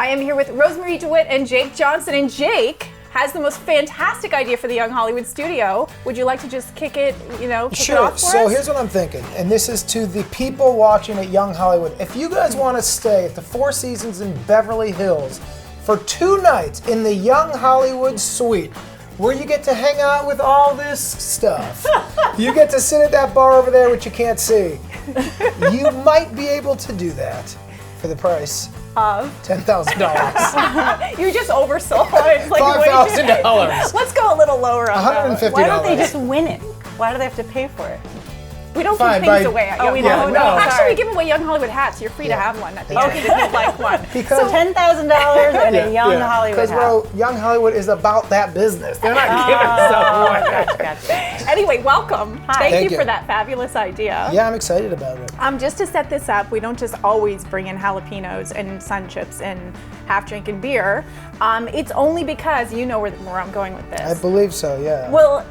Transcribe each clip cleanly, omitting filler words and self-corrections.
I am here with Rosemarie DeWitt and Jake Johnson, and Jake has the most fantastic idea for the Young Hollywood studio. Would you like to just kick it off for us? So here's what I'm thinking, and this is to the people watching at Young Hollywood. If you guys want to stay at the Four Seasons in Beverly Hills for 2 nights in the Young Hollywood suite, where you get to hang out with all this stuff, you get to sit at that bar over there which you can't see, you might be able to do that for the price of $10,000. You just oversold it. Like $5,000. Let's go a little lower on that. $150. Why don't they just win it? Why do they have to pay for it? We don't give things away at Young Hollywood. no. Actually, we give away Young Hollywood hats. You're free to have one at the end if you'd like one. Because $10,000 and a Young Hollywood hat. Because Young Hollywood is about that business. They're not giving stuff away. Gotcha. Anyway, welcome. Hi. Thank you for that fabulous idea. Yeah, I'm excited about it. Just to set this up, we don't just always bring in jalapenos and sun chips and half-drinking beer. It's only because you know where I'm going with this. I believe so, yeah. Well,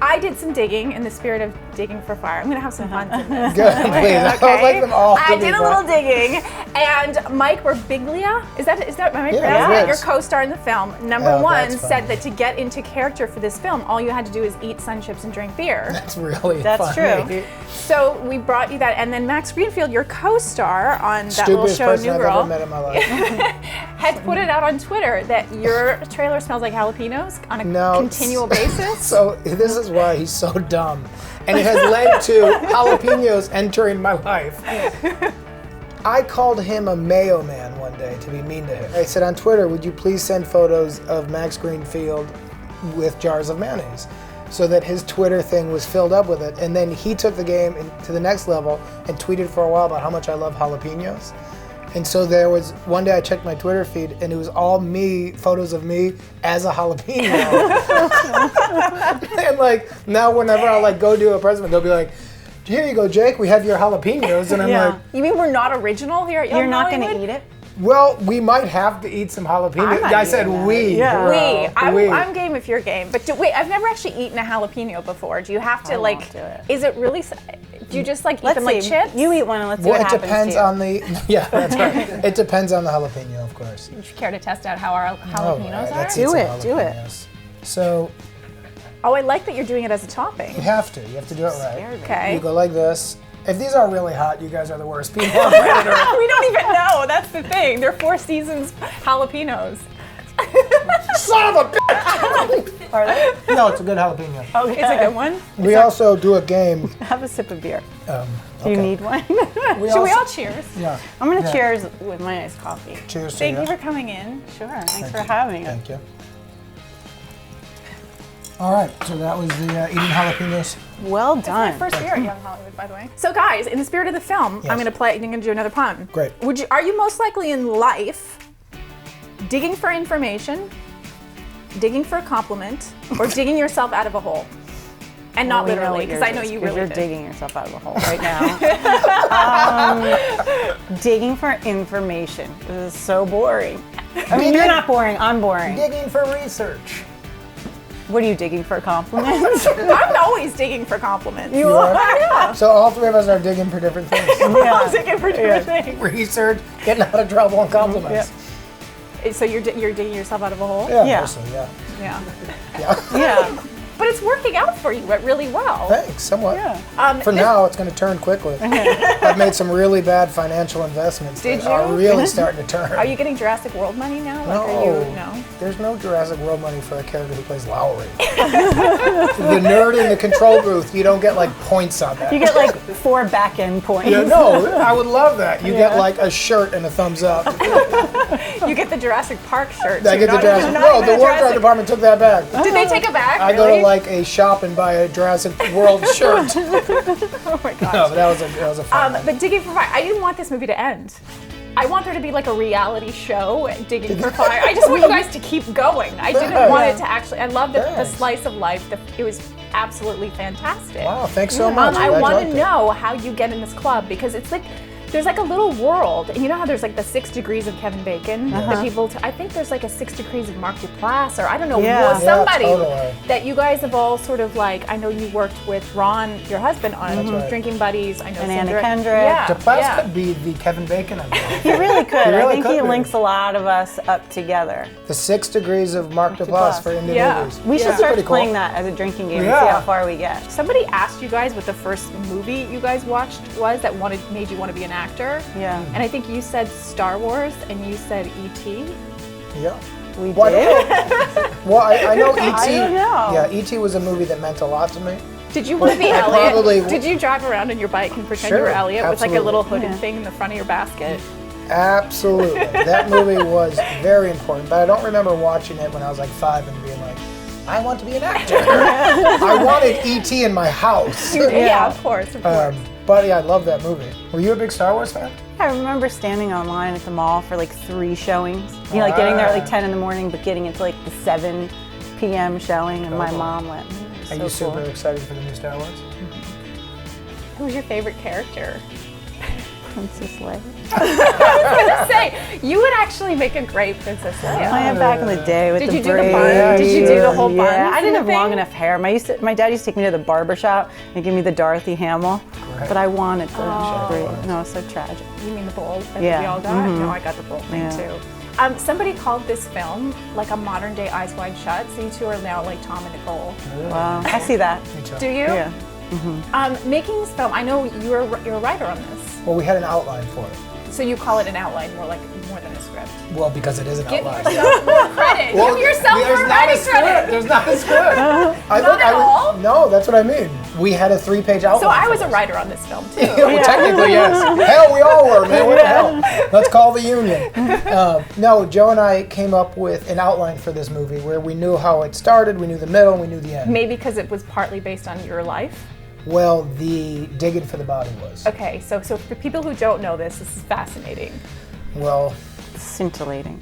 I did some digging in the spirit of digging for fire. I'm going to have some fun today. Good, please. I would like them all to I be did a little digging, and Mike Birbiglia, is that am I pronouncing that? Your co-star in the film, number one, said that to get into character for this film, all you had to do is eat sun chips and drink beer. That's really That's funny. true. So we brought you that, and then Max Greenfield, your co-star on that little Stupidest show, person New I've Girl, ever met in my life. had put it out on Twitter that your trailer smells like jalapenos on a continual basis. So this is why he's so dumb. And it has led to jalapenos entering my life. I called him a mayo man one day to be mean to him. I said on Twitter, would you please send photos of Max Greenfield with jars of mayonnaise? So that his Twitter thing was filled up with it. And then he took the game to the next level and tweeted for a while about how much I love jalapenos. And so there was, one day I checked my Twitter feed and it was all me, photos of me as a jalapeno. And like, now whenever I like go do a press event, they'll be like, here you go, Jake, we have your jalapenos. And I'm like, you mean we're not original here at Young You're not Hollywood? going to eat it? well, we might have to eat some jalapenos. I said we. Yeah. Bro. I'm game if you're game. But wait, I've never actually eaten a jalapeno before. Do you have to won't do it. is it really, do you just like eat them like chips? You eat one and let's see Well, what it happens depends to you. on the, yeah, that's right. It depends on the jalapeno, of course. Would you care to test out how our jalapenos are? Let's eat Do some it, do it. jalapenos. So Oh, I like that you're doing it as a topping. you have to do it right. Okay. You go like this. If these are really hot, you guys are the worst people on planet Earth. We don't even know. That's the thing. They're Four Seasons jalapenos. Son of a bitch! Are they? No, it's a good jalapeno. Okay. It's a good one. We also do a game. Have a sip of beer. Do okay. you need one? Should we all cheers? Yeah. I'm going to cheers with my iced coffee. Cheers to Thank you. you for coming in. Sure. Thanks for having us. Thank you. All right, so that was the eating jalapenos. Well My done. first year at Young Hollywood, by the way. So, guys, in the spirit of the film, I'm going to do another pun. Great. Are you most likely in life digging for information, digging for a compliment, or digging yourself out of a hole? And not Well, we know literally, what because yours I know is, you 'cause really you're did. digging yourself out of a hole right now. Digging for information. This is so boring. I mean, you're not boring. I'm boring. Digging for research. What are you digging for? Compliments? I'm always digging for compliments. You are? Yeah. So all three of us are digging for different things. I'm digging for different things. Research, getting out of trouble, and compliments. So you're digging yourself out of a hole? Yeah. Mostly, yeah. Yeah. Yeah. But it's working out for you really well. Thanks, somewhat. Yeah. For now, it's going to turn quickly. I've made some really bad financial investments that are really starting to turn. Are you getting Jurassic World money now? No. Are you, no. There's no Jurassic World money for a character who plays Lowry. The nerd in the control booth, you don't get like points on that. You get like 4 back-end points. Yeah, no, I would love that. You get like a shirt and a thumbs up. You get the Jurassic Park shirt. I too, get the not Jurassic. even- not No, even the a wardrobe Jurassic- department took that back. Did they take it back? I go really? to like a shop and buy a Jurassic World shirt. Oh my gosh. No, but that was a fun one. But Digging for Fire, I didn't want this movie to end. I want there to be like a reality show, Digging for Fire. I just want you guys to keep going. I didn't want it to actually, I love the slice of life. It was absolutely fantastic. Wow, thanks so much. I Glad you want liked to it. know how you get in this club because it's like, There's like a little world, and you know how there's like the 6 degrees of Kevin Bacon that people. I think there's like a 6 degrees of Mark Duplass, or I don't know, somebody that you guys have all sort of like. I know you worked with Ron, your husband, on Drinking Buddies. I know and Anna Kendrick. Duplass could be the Kevin Bacon of it. He really could. I think he links a lot of us up together. The 6 degrees of Mark Duplass for indie movies. We should start playing that as a drinking game and see how far we get. Somebody asked you guys what the first movie you guys watched was that made you want to be an actor. Yeah. And I think you said Star Wars and you said E.T. Yeah. We did? Well, I know E.T. I don't know. Yeah, E.T. was a movie that meant a lot to me. Did you want to be Elliot? Did you drive around on your bike and pretend you were Elliot with like a little hooded thing in the front of your basket? Absolutely. That movie was very important, but I don't remember watching it when I was like 5 and being like, I want to be an actor. I wanted E.T. in my house. Yeah, of course. But yeah, I love that movie. Were you a big Star Wars fan? I remember standing online at the mall for like 3 showings. You know, like getting there at like 10 in the morning, but getting into like the 7 p.m. showing, and my mom went. Are you super excited for the new Star Wars? Who's your favorite character? Princess Leia. I was gonna say, you would actually make a great Princess Leia. I am back in the day with the braids. Did you do the bun? Did you do the whole bun? Yeah, I didn't have long enough hair. My dad used to take me to the barber shop and give me the Dorothy Hamill, but I wanted the braid. No, it was so tragic. You mean the bowl that we all got? No, I got the bowl thing too. Somebody called this film like a modern day Eyes Wide Shut, so you two are now like Tom and Nicole. Wow, I see that. Do you? Yeah. Making this film, I know you're a writer on this. Well, we had an outline for it. So you call it an outline more than a script? Well, because it is an outline. Give yourself more credit. Give yourself more writing credit. There's not a script. Not at all? No, that's what I mean. We had a 3-page outline. So I was a writer on this film too. Well, technically, yes. Hell, we all were, man. What the hell? Let's call the union. No, Joe and I came up with an outline for this movie where we knew how it started, we knew the middle, and we knew the end. Maybe because it was partly based on your life? Well, the digging for the body was. Okay, so for people who don't know this is fascinating. Well, scintillating.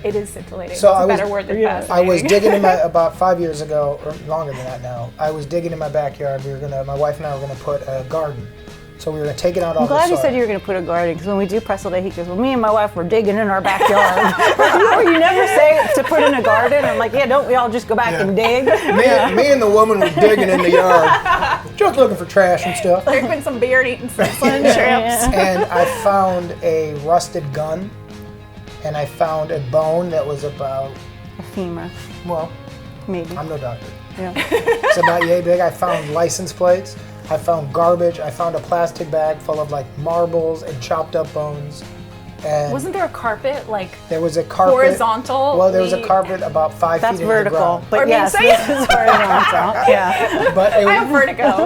It is scintillating. So it's a better word than fascinating. I was digging about 5 years ago, or longer than that now. I was digging in my backyard. My wife and I were gonna put a garden. So we were gonna take it out all the soil. I'm glad you said you were gonna put a garden, because when we do Pretzel Day, he goes, well, me and my wife were digging in our backyard. You never say to put in a garden. I'm like, yeah, don't we all just go back and dig? Me and the woman were digging in the yard, just looking for trash and stuff. Drinking some beer and eating some Sun chips. And I found a rusted gun, and I found a bone that was about a femur. Well, maybe. I'm no doctor. Yeah. It's about yay big. I found license plates. I found garbage. I found a plastic bag full of like marbles and chopped up bones. And wasn't there a carpet there was a carpet horizontal? Well, there was a carpet about 5 feet into the ground. But yes, this is horizontal. Yeah. But I have vertigo.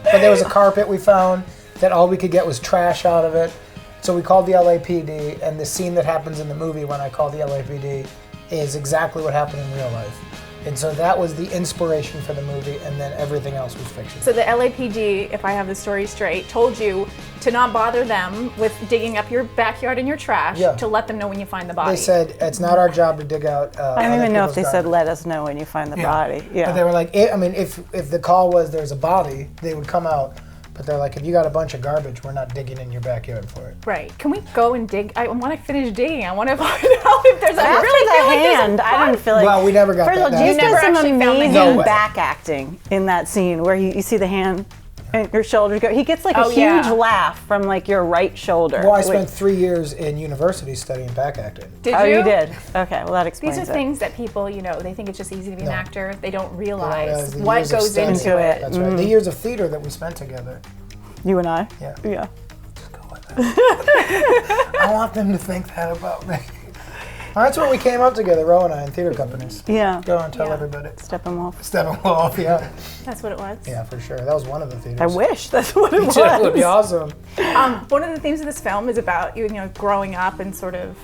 But there was a carpet we found that all we could get was trash out of it. So we called the LAPD, and the scene that happens in the movie when I called the LAPD is exactly what happened in real life. And so that was the inspiration for the movie, and then everything else was fiction. So the LAPD, if I have the story straight, told you to not bother them with digging up your backyard and your trash, to let them know when you find the body. They said, it's not our job to dig out I don't even know if they said, let us know when you find the body. Yeah. But they were like, if the call was there's a body, they would come out. But they're like, if you got a bunch of garbage, we're not digging in your backyard for it. Right. Can we go and dig? I want to finish digging. I want to find out if there's I didn't feel like. Well, we never got that. You did some amazing back acting in that scene where you see the hand and your shoulders go. He gets like a huge laugh from like your right shoulder. Well, I spent 3 years in university studying back acting. Did you? Oh, you did? Okay, well that explains it. These are things that people, they think it's just easy to be an actor. They don't realize what goes into it. That's right. The years of theater that we spent together. You and I? Yeah. Yeah. Just go with that. I want them to think that about me. Well, that's when we came up together, Ro and I, in theater companies. Yeah. Go and tell everybody. Steppenwolf. Steppenwolf, yeah. That's what it was? Yeah, for sure. That was one of the theaters. I wish that's what it was. It would be awesome. One of the themes of this film is about you growing up and sort of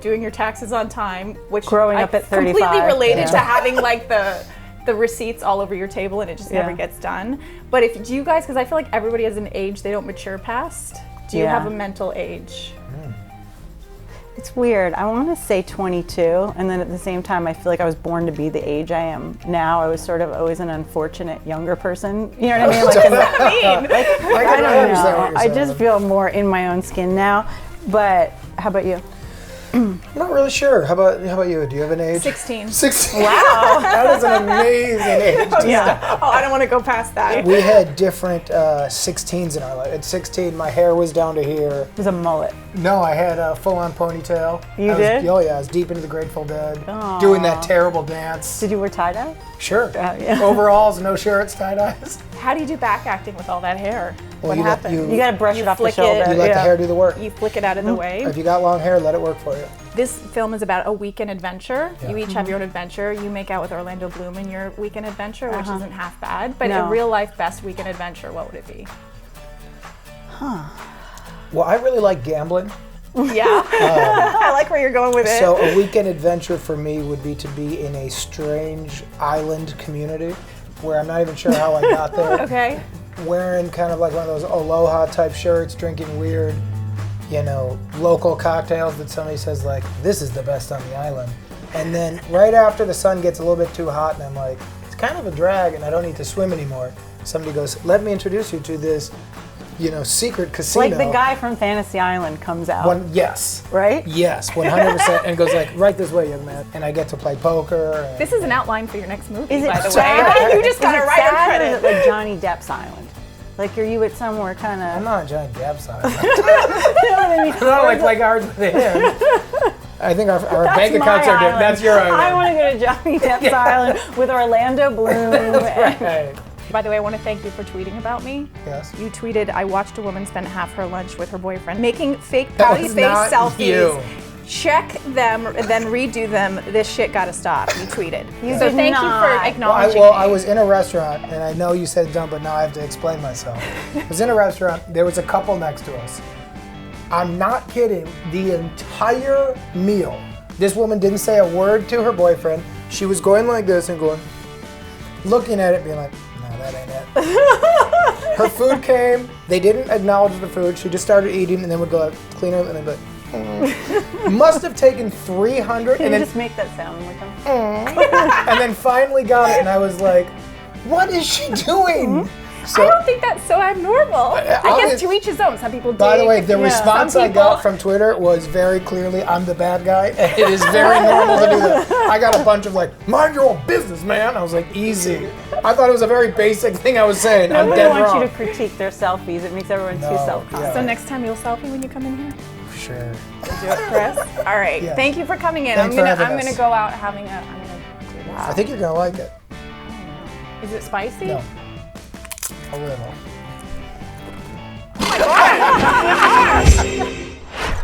doing your taxes on time, which growing up at 35. Completely related to having like the receipts all over your table and it just never gets done. But do you guys, because I feel like everybody has an age they don't mature past. Do you have a mental age? It's weird. I want to say 22, and then at the same time, I feel like I was born to be the age I am now. I was sort of always an unfortunate younger person. You know what I mean? I don't know. I just feel more in my own skin now. But how about you? I'm not really sure. How about you? Do you have an age? 16. 16. Wow. That is an amazing age. Yeah. Oh, I don't want to go past that. We had different 16s in our life. At 16, my hair was down to here. It was a mullet. No, I had a full-on ponytail. You did? Oh yeah, I was deep into the Grateful Dead, doing that terrible dance. Did you wear tie-dye? Sure. Yeah. Overalls, no shirts, tie-dyes. How do you do back acting with all that hair? Well, What happened? You got to brush it off the flick shoulder. You let the hair do the work. You flick it out of the way. If you got long hair, let it work for you. This film is about a weekend adventure. Yeah. You each have your own adventure. You make out with Orlando Bloom in your weekend adventure, which isn't half bad. But No. a real life best weekend adventure, what would it be? Well, I really like gambling. Yeah. I like where you're going with it. So a weekend adventure for me would be to be in a strange island community where I'm not even sure how I got there. Okay. Wearing kind of like one of those aloha type shirts, drinking weird, local cocktails that somebody says like, this is the best on the island. And then right after the sun gets a little bit too hot and I'm like, it's kind of a drag and I don't need to swim anymore. Somebody goes, let me introduce you to this, secret casino. Like the guy from Fantasy Island comes out. Yes. Right? Yes, 100%. And goes like, right this way, young man. And I get to play poker. And This is an outline for your next movie, Is it by the sad? way. You just got Is a it writer sad, or credit. is it like Johnny Depp's Island? Like, are you at somewhere kind I'm of... not on Johnny Depp's side. You know what I mean? I'm not like ours with him. I think our bank That's accounts my are different. island. That's your island. I want to go to Johnny Depp's Island with Orlando Bloom. Right. By the way, I want to thank you for tweeting about me. Yes. You tweeted, I watched a woman spend half her lunch with her boyfriend making fake That pouty was face not selfies. you. Check them, then redo them. This shit gotta stop. You tweeted. You so did thank you not. for acknowledging I me. was in a restaurant, and I know you said dumb, but now I have to explain myself. I was in a restaurant. There was a couple next to us. I'm not kidding. The entire meal, this woman didn't say a word to her boyfriend. She was going like this and going, looking at it, being like, no, that ain't it. Her food came. They didn't acknowledge the food. She just started eating, and then would go like, clean her, and then be like, must have taken 300 Can and you then just make that sound one more time? and then finally got it, and I was like, what is she doing? So, I don't think that's so abnormal. I guess obvious- to each his own. Some people by the dig. way, the response Some I got people- from Twitter was very clearly, I'm the bad guy. And it is very normal to do that. I got a bunch of like, mind your own business, man. I was like, easy. I thought it was a very basic thing I was saying. I'm Nobody dead wants wrong. you to critique their selfies. It makes everyone too No, self-conscious. yeah. So next time you'll selfie when you come in here? Sure. Do it, Chris? All right. Yes. Thank you for coming in. Thanks for having I'm us. gonna go out having a. I'm gonna do this. I think you're going to like it. Is it spicy? No. A little. Oh my God.